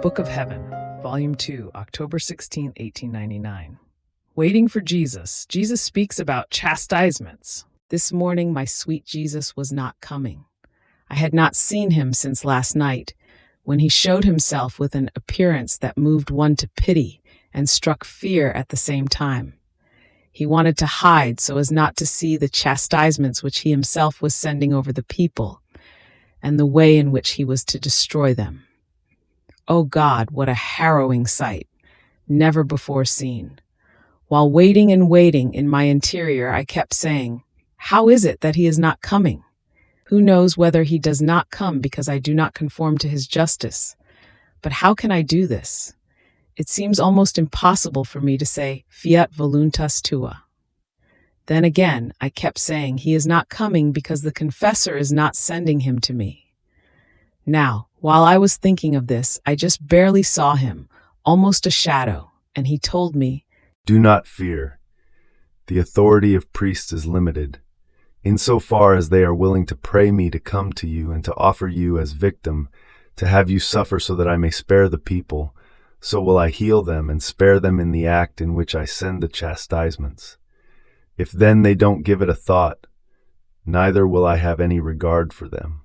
Book of Heaven, Volume 2, October 16, 1899. Waiting for Jesus. Jesus speaks about chastisements. This morning my sweet Jesus was not coming. I had not seen him since last night, when he showed himself with an appearance that moved one to pity and struck fear at the same time. He wanted to hide so as not to see the chastisements which he himself was sending over the people, and the way in which he was to destroy them. Oh God, what a harrowing sight, never before seen. While waiting and waiting in my interior, I kept saying, "How is it that he is not coming? Who knows whether he does not come because I do not conform to his justice? But how can I do this? It seems almost impossible for me to say, fiat voluntas tua." Then again, I kept saying, he is not coming because the confessor is not sending him to me. Now, while I was thinking of this, I just barely saw him, almost a shadow, and he told me, "Do not fear. The authority of priests is limited. Insofar as they are willing to pray me to come to you and to offer you as victim, to have you suffer so that I may spare the people, so will I heal them and spare them in the act in which I send the chastisements. If then they don't give it a thought, neither will I have any regard for them."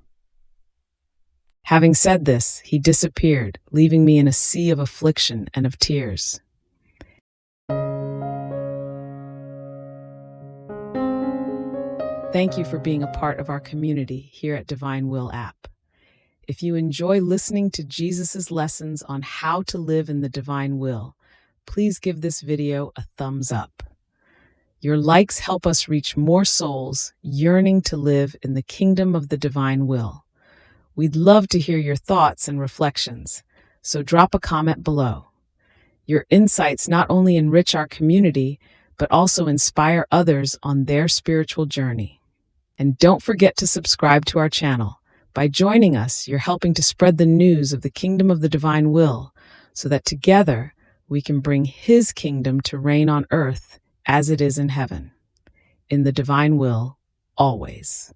Having said this, he disappeared, leaving me in a sea of affliction and of tears. Thank you for being a part of our community here at Divine Will app. If you enjoy listening to Jesus' lessons on how to live in the divine will, please give this video a thumbs up. Your likes help us reach more souls yearning to live in the kingdom of the divine will. We'd love to hear your thoughts and reflections, so drop a comment below. Your insights not only enrich our community, but also inspire others on their spiritual journey. And don't forget to subscribe to our channel. By joining us, you're helping to spread the news of the kingdom of the divine will, so that together we can bring his kingdom to reign on earth as it is in heaven. In the divine will, always.